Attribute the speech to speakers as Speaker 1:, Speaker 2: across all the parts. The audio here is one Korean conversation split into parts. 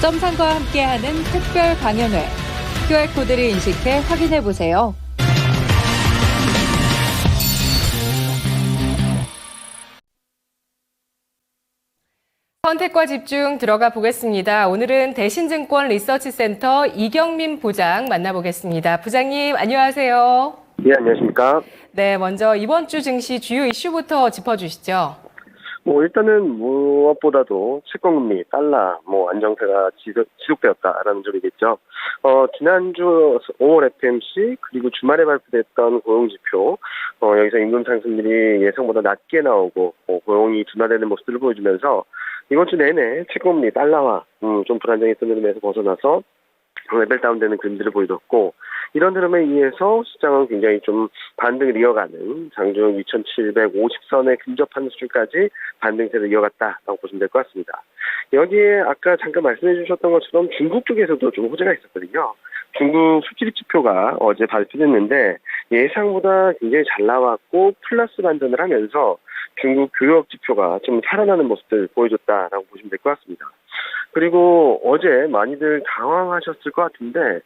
Speaker 1: 썸상과 함께하는 특별 강연회. QR코드를 인식해 확인해보세요.
Speaker 2: 선택과 집중 들어가 보겠습니다. 오늘은 대신증권 리서치센터 이경민 부장 만나보겠습니다. 부장님, 안녕하세요.
Speaker 3: 네, 안녕하십니까.
Speaker 2: 네, 먼저 이번 주 증시 주요 이슈부터 짚어주시죠.
Speaker 3: 일단은 무엇보다도 채권금리, 달러, 안정세가 지속되었다라는 점이겠죠. 지난주 5월 FMC, 그리고 주말에 발표됐던 고용지표, 여기서 임금 상승률이 예상보다 낮게 나오고, 고용이 둔화되는 모습을 보여주면서 이번 주 내내 채권금리, 달러와, 좀 불안정했던 흐름에서 벗어나서 레벨 다운되는 그림들을 보여줬고, 이런 흐름에 의해서 시장은 굉장히 좀 반등을 이어가는 장중 2750선에 근접하는 수준까지 반등세를 이어갔다라고 보시면 될 것 같습니다. 여기에 아까 잠깐 말씀해 주셨던 것처럼 중국 쪽에서도 좀 호재가 있었거든요. 중국 수출입 지표가 어제 발표됐는데 예상보다 굉장히 잘 나왔고 플러스 반전을 하면서 중국 교역 지표가 좀 살아나는 모습을 보여줬다라고 보시면 될 것 같습니다. 그리고 어제 많이들 당황하셨을 것 같은데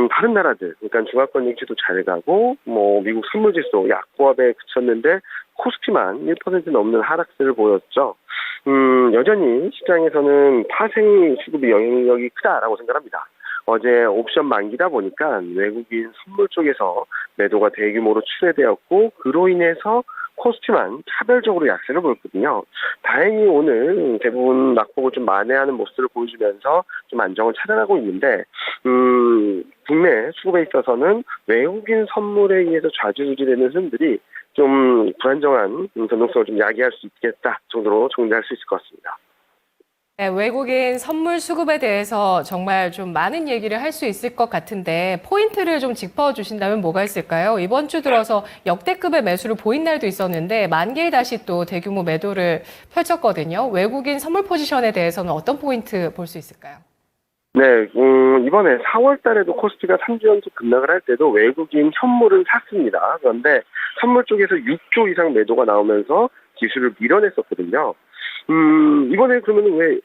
Speaker 3: 다른 나라들, 그러니까 중화권 증시도 잘 가고 미국 선물지수 약보합에 그쳤는데 코스피만 1% 넘는 하락세를 보였죠. 여전히 시장에서는 파생 수급의 영향력이 크다라고 생각합니다. 어제 옵션 만기다 보니까 외국인 선물 쪽에서 매도가 대규모로 출회되었고 그로 인해서 코스피만 차별적으로 약세를 보였거든요. 다행히 오늘 대부분 낙폭을 좀 만회하는 모습을 보여주면서 좀 안정을 찾아가고 있는데 국내 수급에 있어서는 외국인 선물에 의해서 좌지우지되는 흐름들이 좀 불안정한 변동성을 좀 야기할 수 있겠다 정도로 정리할 수 있을 것 같습니다.
Speaker 2: 네, 외국인 선물 수급에 대해서 정말 좀 많은 얘기를 할 수 있을 것 같은데 포인트를 좀 짚어주신다면 뭐가 있을까요? 이번 주 들어서 역대급의 매수를 보인 날도 있었는데 만기에 다시 또 대규모 매도를 펼쳤거든요. 외국인 선물 포지션에 대해서는 어떤 포인트 볼 수 있을까요?
Speaker 3: 네, 이번에 4월 달에도 코스피가 3주 연속 급락을 할 때도 외국인 현물은 샀습니다. 그런데 선물 쪽에서 6조 이상 매도가 나오면서 지수를 밀어냈었거든요. 이번에 그러면 왜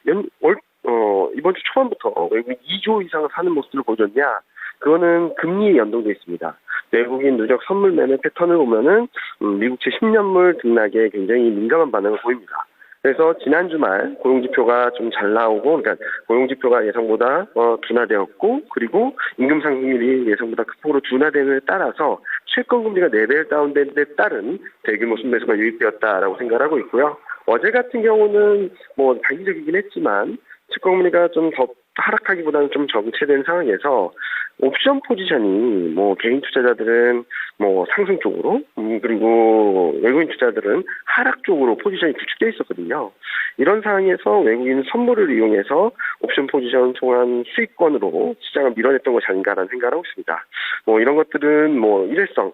Speaker 3: 이번 주 초반부터 외국인 2조 이상 사는 모습을 보여줬냐? 그거는 금리에 연동돼 있습니다. 외국인 누적 선물 매매 패턴을 보면은 미국채 10년물 등락에 굉장히 민감한 반응을 보입니다. 그래서 지난 주말 고용지표가 좀 잘 나오고, 그러니까 고용지표가 예상보다 둔화되었고, 그리고 임금 상승률이 예상보다 극폭으로 둔화됨에 따라서 채권금리가 레벨 다운된 데 따른 대규모 순매수가 유입되었다라고 생각하고 있고요. 어제 같은 경우는 단기적이긴 했지만 채권금리가 좀 더 하락하기보다는 좀 정체된 상황에서 옵션 포지션이 개인 투자자들은 상승 쪽으로 그리고 외국인 투자들은 하락 쪽으로 포지션이 구축되어 있었거든요. 이런 상황에서 외국인 선물을 이용해서 옵션 포지션 통한 수익권으로 시장을 밀어냈던 것이 아닌가라는 생각을 하고 있습니다. 이런 것들은 일회성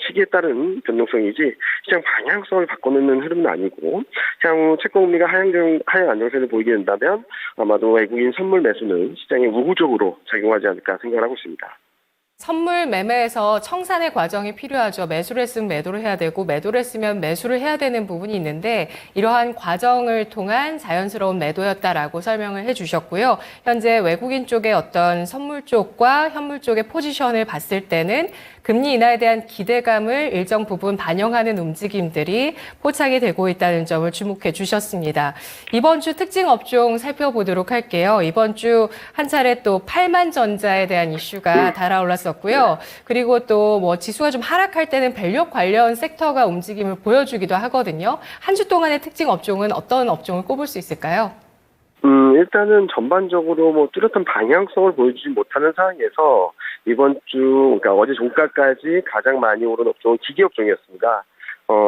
Speaker 3: 시기에 따른 변동성이지 시장 방향성을 바꿔놓는 흐름은 아니고 향후 채권금리가 하향 안정세를 보이게 된다면 아마도 외국인 선물 매수는 시장에 우호적으로 작용하지 않을까 생각을 하고 있습니다.
Speaker 2: 선물 매매에서 청산의 과정이 필요하죠. 매수를 했으면 매도를 해야 되고 매도를 했으면 매수를 해야 되는 부분이 있는데 이러한 과정을 통한 자연스러운 매도였다라고 설명을 해주셨고요. 현재 외국인 쪽의 어떤 선물 쪽과 현물 쪽의 포지션을 봤을 때는 금리 인하에 대한 기대감을 일정 부분 반영하는 움직임들이 포착이 되고 있다는 점을 주목해 주셨습니다. 이번 주 특징 업종 살펴보도록 할게요. 이번 주 한 차례 또 8만전자에 대한 이슈가 달아올랐었고요. 그리고 또 지수가 좀 하락할 때는 밸류 관련 섹터가 움직임을 보여주기도 하거든요. 한 주 동안의 특징 업종은 어떤 업종을 꼽을 수 있을까요?
Speaker 3: 일단은 전반적으로 뚜렷한 방향성을 보여주지 못하는 상황에서 이번 주, 그러니까 어제 종가까지 가장 많이 오른 업종은 기계 업종이었습니다.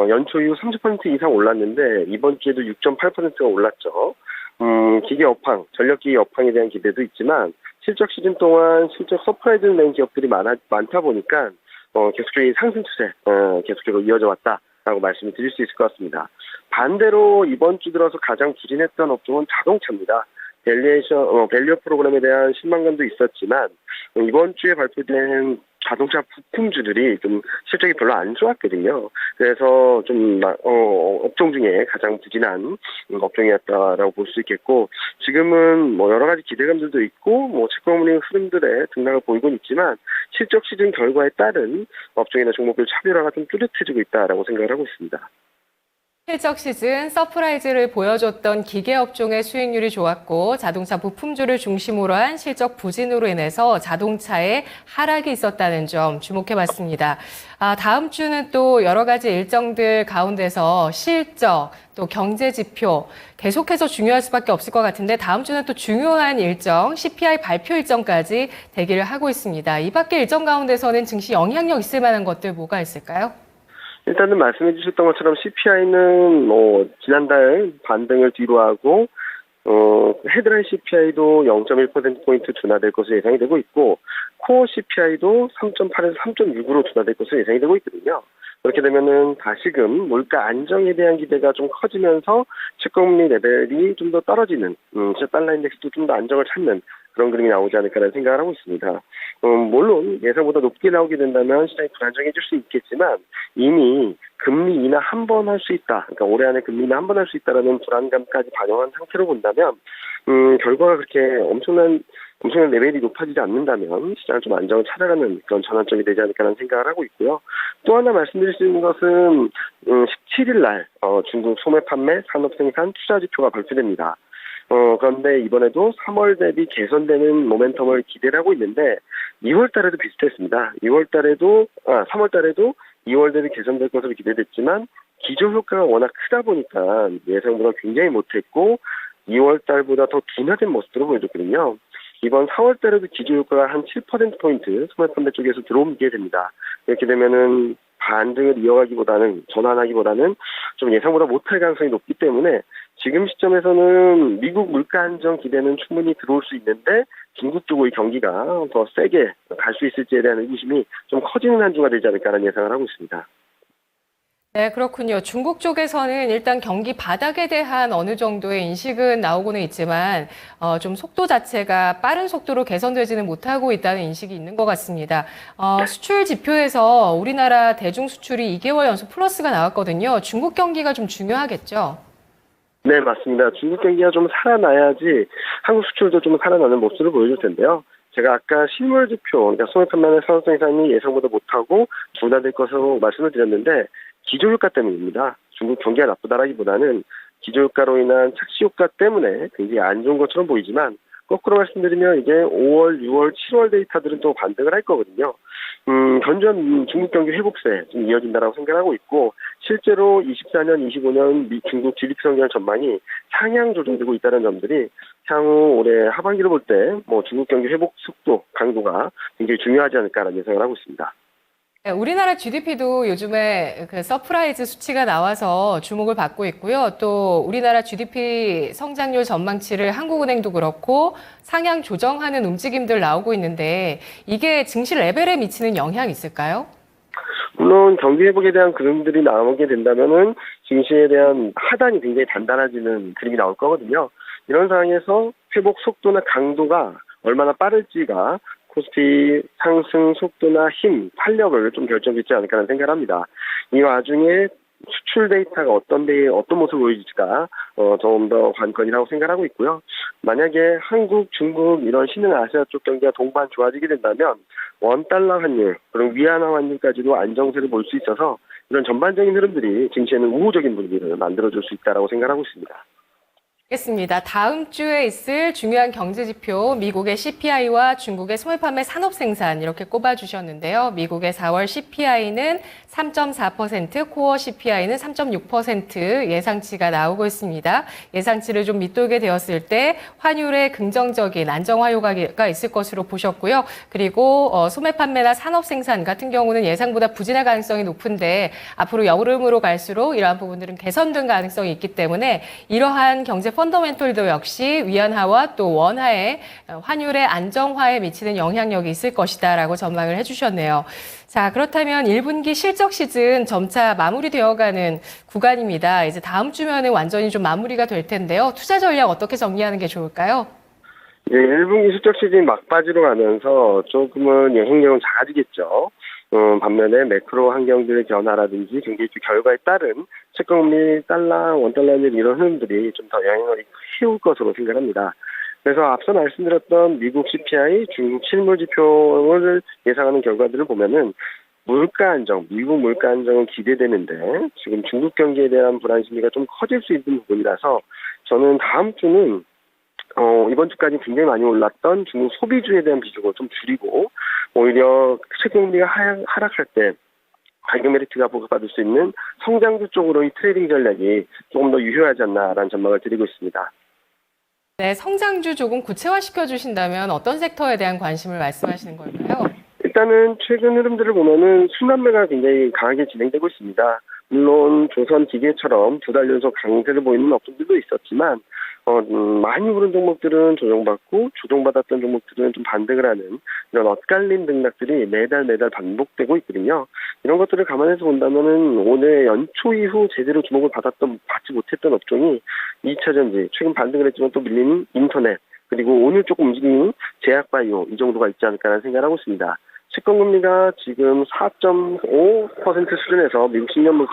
Speaker 3: 연초 이후 30% 이상 올랐는데 이번 주에도 6.8%가 올랐죠. 기계 업황, 전력기계 업황에 대한 기대도 있지만 실적 시즌 동안 실적 서프라이즈를 낸 기업들이 많다 보니까 계속적인 상승 추세 계속적으로 이어져 왔다라고 말씀을 드릴 수 있을 것 같습니다. 반대로 이번 주 들어서 가장 부진했던 업종은 자동차입니다. 밸류어 프로그램에 대한 실망감도 있었지만 이번 주에 발표된 자동차 부품주들이 좀 실적이 별로 안 좋았거든요. 그래서 좀 업종 중에 가장 부진한 업종이었다라고 볼 수 있겠고, 지금은 뭐 여러 가지 기대감들도 있고 뭐 채권금리 흐름들의 등락을 보이고는 있지만 실적 시즌 결과에 따른 업종이나 종목별 차별화가 좀 뚜렷해지고 있다라고 생각을 하고 있습니다.
Speaker 2: 실적 시즌 서프라이즈를 보여줬던 기계업종의 수익률이 좋았고 자동차 부품주를 중심으로 한 실적 부진으로 인해서 자동차에 하락이 있었다는 점 주목해봤습니다. 다음 주는 또 여러 가지 일정들 가운데서 실적, 또 경제 지표 계속해서 중요할 수밖에 없을 것 같은데 다음 주는 또 중요한 일정, CPI 발표 일정까지 대기를 하고 있습니다. 이 밖의 일정 가운데서는 증시 영향력 있을 만한 것들 뭐가 있을까요?
Speaker 3: 일단은 말씀해 주셨던 것처럼 CPI는 지난달 반등을 뒤로하고 헤드라인 CPI도 0.1%포인트 둔화될 것으로 예상이 되고 있고 코어 CPI도 3.8에서 3.6으로 둔화될 것으로 예상이 되고 있거든요. 그렇게 되면은 다시금 물가 안정에 대한 기대가 좀 커지면서 채권금리 레벨이 좀 더 떨어지는, 달러 인덱스도 좀 더 안정을 찾는 그런 그림이 나오지 않을까라는 생각을 하고 있습니다. 물론 예상보다 높게 나오게 된다면 시장이 불안정해질 수 있겠지만 이미 금리 인하 한 번 할 수 있다. 그러니까 올해 안에 금리 인하 한 번 할 수 있다라는 불안감까지 반영한 상태로 본다면 결과가 그렇게 엄청난 레벨이 높아지지 않는다면 시장을 좀 안정을 찾아가는 그런 전환점이 되지 않을까라는 생각을 하고 있고요. 또 하나 말씀드릴 수 있는 것은 17일 날 중국 소매 판매 산업 생산 투자 지표가 발표됩니다. 그런데 이번에도 3월 대비 개선되는 모멘텀을 기대를 하고 있는데 2월 달에도 비슷했습니다. 3월 달에도 2월 대비 개선될 것으로 기대됐지만 기저 효과가 워낙 크다 보니까 예상보다 굉장히 못했고 2월 달보다 더 둔화된 모습으로 보여줬거든요. 이번 4월 달에도 기저 효과가 한 7%포인트 소매 판매 쪽에서 들어오게 됩니다. 이렇게 되면은 반등을 이어가기보다는 전환하기보다는 좀 예상보다 못할 가능성이 높기 때문에 지금 시점에서는 미국 물가 안정 기대는 충분히 들어올 수 있는데 중국 쪽의 경기가 더 세게 갈 수 있을지에 대한 의구심이 좀 커지는 한 주가 되지 않을까라는 예상을 하고 있습니다.
Speaker 2: 네, 그렇군요. 중국 쪽에서는 일단 경기 바닥에 대한 어느 정도의 인식은 나오고는 있지만 좀 속도 자체가 빠른 속도로 개선되지는 못하고 있다는 인식이 있는 것 같습니다. 수출 지표에서 우리나라 대중 수출이 2개월 연속 플러스가 나왔거든요. 중국 경기가 좀 중요하겠죠?
Speaker 3: 네, 맞습니다. 중국 경기가 좀 살아나야지 한국 수출도 좀 살아나는 모습을 보여줄 텐데요. 제가 아까 실물 지표, 그러니까 소매 판매나 산업 생산이 예상보다 못하고 둔화될 것으로 말씀을 드렸는데 기저효과 때문입니다. 중국 경기가 나쁘다라기보다는 기저효과로 인한 착시효과 때문에 굉장히 안 좋은 것처럼 보이지만 거꾸로 말씀드리면 이제 5월, 6월, 7월 데이터들은 또 반등을 할 거거든요. 견조한 중국 경기 회복세 좀 이어진다라고 생각하고 있고 실제로 24년, 25년 중국 GDP 성장 전망이 상향 조정되고 있다는 점들이 향후 올해 하반기를 볼 때 중국 경기 회복 속도, 강도가 굉장히 중요하지 않을까라는 예상을 하고 있습니다.
Speaker 2: 네, 우리나라 GDP도 요즘에 그 서프라이즈 수치가 나와서 주목을 받고 있고요. 또 우리나라 GDP 성장률 전망치를 한국은행도 그렇고 상향 조정하는 움직임들 나오고 있는데 이게 증시 레벨에 미치는 영향이 있을까요?
Speaker 3: 물론 경기 회복에 대한 그림들이 나오게 된다면은 증시에 대한 하단이 굉장히 단단해지는 그림이 나올 거거든요. 이런 상황에서 회복 속도나 강도가 얼마나 빠를지가 코스피 상승 속도나 힘, 탄력을 좀 결정짓지 않을까라는 생각을 합니다. 이 와중에 수출 데이터가 어떤 모습을 보여줄지가 좀 더 관건이라고 생각하고 있고요. 만약에 한국, 중국 이런 신흥아시아 쪽 경기가 동반 좋아지게 된다면 원달러 환율, 그리고 위안화 환율까지도 안정세를 볼 수 있어서 이런 전반적인 흐름들이 증시에는 우호적인 분위기를 만들어줄 수 있다고 생각하고 있습니다.
Speaker 2: 알겠습니다. 다음 주에 있을 중요한 경제 지표, 미국의 CPI와 중국의 소매 판매 산업 생산 이렇게 꼽아주셨는데요. 미국의 4월 CPI는 3.4%, 코어 CPI는 3.6% 예상치가 나오고 있습니다. 예상치를 좀 밑돌게 되었을 때 환율의 긍정적인 안정화 효과가 있을 것으로 보셨고요. 그리고 소매 판매나 산업 생산 같은 경우는 예상보다 부진할 가능성이 높은데 앞으로 여름으로 갈수록 이러한 부분들은 개선된 가능성이 있기 때문에 이러한 경제 펀더멘털도 역시 위안화와 또 원화의 환율의 안정화에 미치는 영향력이 있을 것이다라고 전망을 해주셨네요. 자, 그렇다면 1분기 실적 시즌 점차 마무리되어가는 구간입니다. 이제 다음 주면은 완전히 좀 마무리가 될 텐데요. 투자 전략 어떻게 정리하는 게 좋을까요?
Speaker 3: 예, 1분기 실적 시즌 막바지로 가면서 조금은 행력은 작아지겠죠. 반면에 매크로 환경들의 변화라든지 경기 결과에 따른 채권금리, 달러, 원달러의 이런 흐름들이 좀 더 영향을 키울 것으로 생각합니다. 그래서 앞서 말씀드렸던 미국 CPI, 중국 실물 지표를 예상하는 결과들을 보면은 물가 안정, 미국 물가 안정은 기대되는데 지금 중국 경기에 대한 불안 심리가 좀 커질 수 있는 부분이라서 저는 다음 주는 이번 주까지 굉장히 많이 올랐던 중국 소비주에 대한 비중을 좀 줄이고 오히려 채권금리가 하락할 때 가격 메리트가 보급받을 수 있는 성장주 쪽으로의 트레이딩 전략이 조금 더 유효하지 않나라는 전망을 드리고 있습니다.
Speaker 2: 네, 성장주 조금 구체화시켜 주신다면 어떤 섹터에 대한 관심을 말씀하시는 걸까요?
Speaker 3: 일단은 최근 흐름들을 보면은 순환매가 굉장히 강하게 진행되고 있습니다. 물론 조선 기계처럼 두 달 연속 강세를 보이는 업종들도 있었지만 많이 오른 종목들은 조정받고 조정받았던 종목들은 좀 반등을 하는 이런 엇갈린 등락들이 매달 반복되고 있거든요. 이런 것들을 감안해서 본다면은 올해 연초 이후 제대로 주목을 받지 못했던 업종이 2차 전지, 최근 반등을 했지만 또 밀리는 인터넷, 그리고 오늘 조금 움직이는 제약바이오 이 정도가 있지 않을까라는 생각을 하고 있습니다. 채권금리가 지금 4.5% 수준에서 미국 10년 물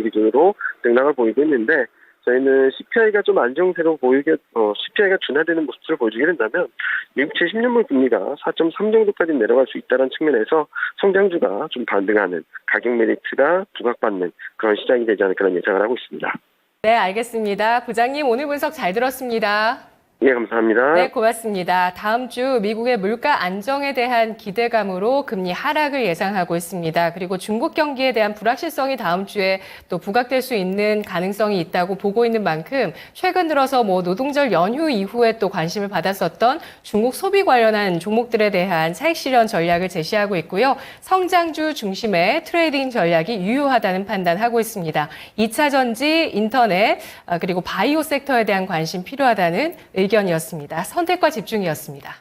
Speaker 3: 기준으로 등락을 보이고 있는데 저희는 CPI가 좀 안정세로 CPI가 둔화되는 모습을 보여주게 된다면 미국채 10년물 금리가 4.3 정도까지 내려갈 수 있다는 측면에서 성장주가 좀 반등하는 가격 메리트가 부각받는 그런 시장이 되지 않을까 라는 예상을 하고 있습니다.
Speaker 2: 네, 알겠습니다. 부장님 오늘 분석 잘 들었습니다.
Speaker 3: 예, 감사합니다.
Speaker 2: 네, 고맙습니다. 다음 주 미국의 물가 안정에 대한 기대감으로 금리 하락을 예상하고 있습니다. 그리고 중국 경기에 대한 불확실성이 다음 주에 또 부각될 수 있는 가능성이 있다고 보고 있는 만큼 최근 들어서 노동절 연휴 이후에 또 관심을 받았었던 중국 소비 관련한 종목들에 대한 차익 실현 전략을 제시하고 있고요. 성장주 중심의 트레이딩 전략이 유효하다는 판단하고 있습니다. 2차 전지, 인터넷, 그리고 바이오 섹터에 대한 관심 필요하다는 의견이었습니다. 선택과 집중이었습니다.